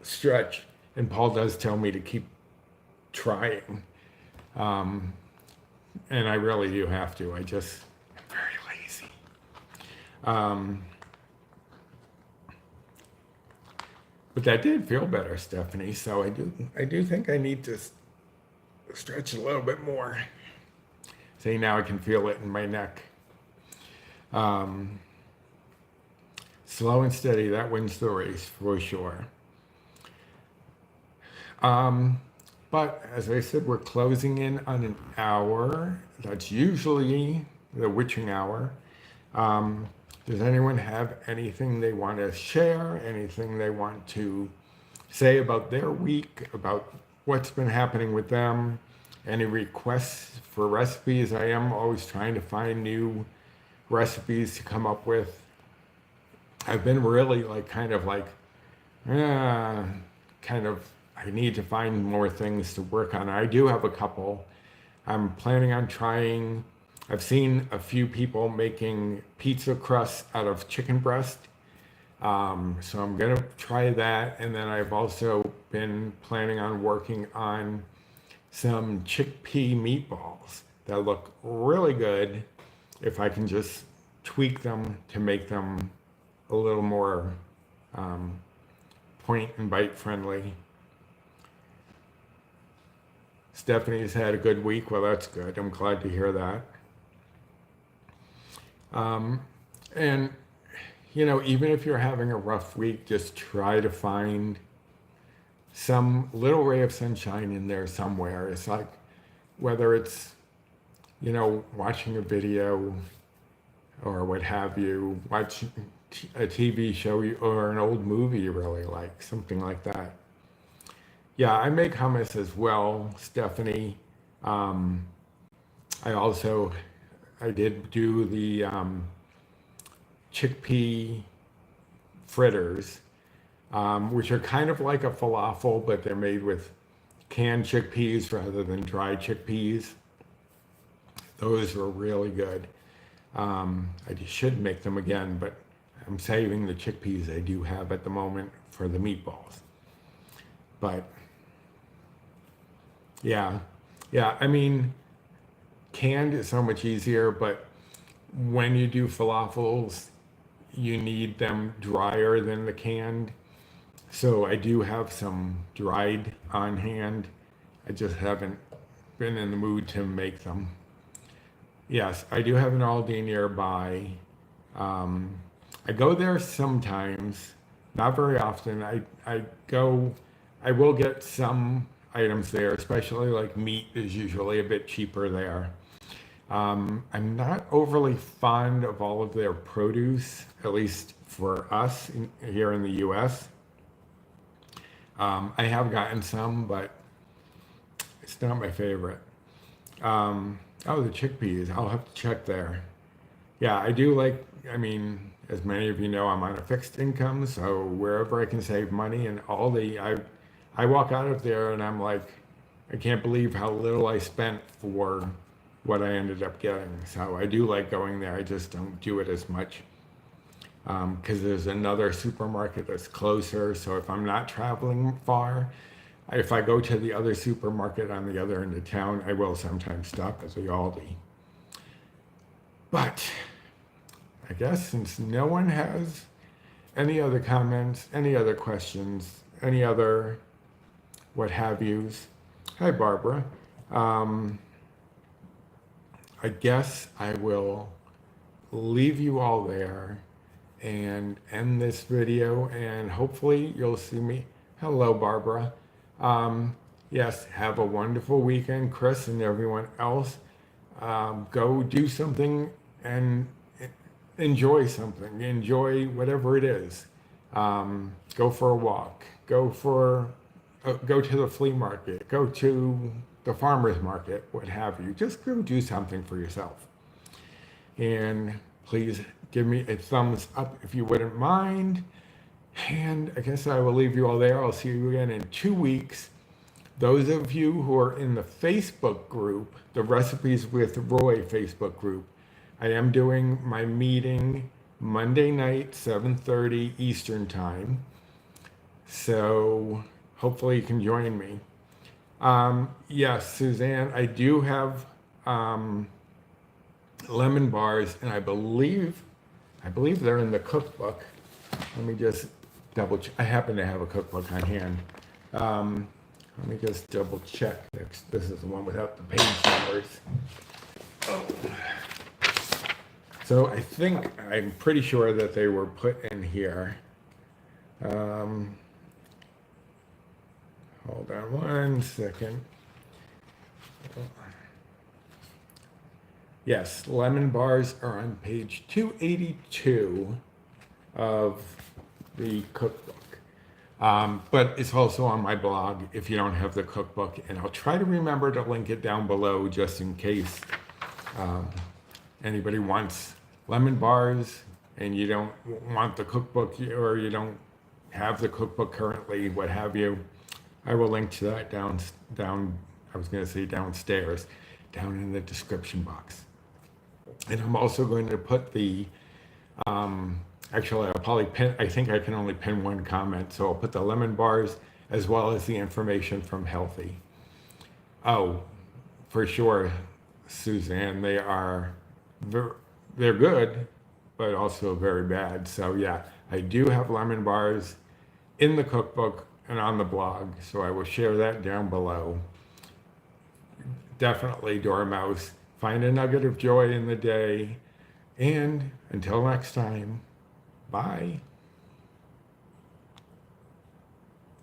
stretch. And Paul does tell me to keep trying. And I really do have to. I'm very lazy. But that did feel better, Stephanie. So I do think I need to stretch a little bit more. See, now I can feel it in my neck. Slow and steady, that wins the race for sure. But as I said, we're closing in on an hour. That's usually the witching hour. Does anyone have anything they want to share? Anything they want to say about their week, about what's been happening with them? Any requests for recipes? I am always trying to find new recipes to come up with. I've been really I need to find more things to work on. I do have a couple. I'm planning on trying, I've seen a few people making pizza crusts out of chicken breast. So I'm gonna try that. And then I've also been planning on working on some chickpea meatballs. that look really good if I can just tweak them to make them a little more point and bite friendly. Stephanie's had a good week. Well, that's good. I'm glad to hear that. And, even if you're having a rough week, just try to find some little ray of sunshine in there somewhere. It's like, whether it's, watching a video or what have you, watch a TV show or an old movie you really like, something like that. Yeah, I make hummus as well, Stephanie. I did do the chickpea fritters, which are kind of like a falafel, but they're made with canned chickpeas rather than dried chickpeas. Those were really good. I should make them again, but I'm saving the chickpeas I do have at the moment for the meatballs. But yeah, canned is so much easier, but when you do falafels, you need them drier than the canned. So I do have some dried on hand. I just haven't been in the mood to make them. Yes, I do have an Aldi nearby. I go there sometimes, not very often. I will get some items there, especially like meat is usually a bit cheaper there. I'm not overly fond of all of their produce, at least for us here in the US. I have gotten some, but it's not my favorite. The chickpeas, I'll have to check there. Yeah, I do as many of you know, I'm on a fixed income, so wherever I can save money, and I walk out of there and I'm like, I can't believe how little I spent for what I ended up getting. So I do like going there. I just don't do it as much because there's another supermarket that's closer. So if I'm not traveling far, if I go to the other supermarket on the other end of town, I will sometimes stop at the Aldi. But I guess since no one has any other comments, any other questions, any other what have yous. Hi, Barbara. I guess I will leave you all there and end this video, and hopefully you'll see me. Hello, Barbara. Yes, have a wonderful weekend, Chris and everyone else. Go do something and enjoy something. Enjoy whatever it is. Go for a walk. Go to the flea market. Go to the farmer's market, what have you. Just go do something for yourself. And please give me a thumbs up if you wouldn't mind. And I guess I will leave you all there. I'll see you again in 2 weeks. Those of you who are in the Facebook group, the Recipes with Roy Facebook group, I am doing my meeting Monday night, 7:30 Eastern Time. So hopefully you can join me. Yes, Suzanne, I do have lemon bars, and I believe they're in the cookbook. Let me just double check. I happen to have a cookbook on hand. Let me just double check. This is the one without the page numbers. Oh. So I'm pretty sure that they were put in here. Hold on 1 second. Yes, lemon bars are on page 282 of the cookbook. But it's also on my blog if you don't have the cookbook, and I'll try to remember to link it down below just in case anybody wants lemon bars and you don't want the cookbook, or you don't have the cookbook currently, what have you. I will link to that down, I was going to say downstairs, down in the description box. And I'm also going to put the, actually I'll probably pin, I think I can only pin one comment, so I'll put the lemon bars as well as the information from Healthy. Oh, for sure, Suzanne. They're good, but also very bad. So yeah, I do have lemon bars in the cookbook and on the blog, so I will share that down below. Definitely, Dormouse, find a nugget of joy in the day, and until next time, bye.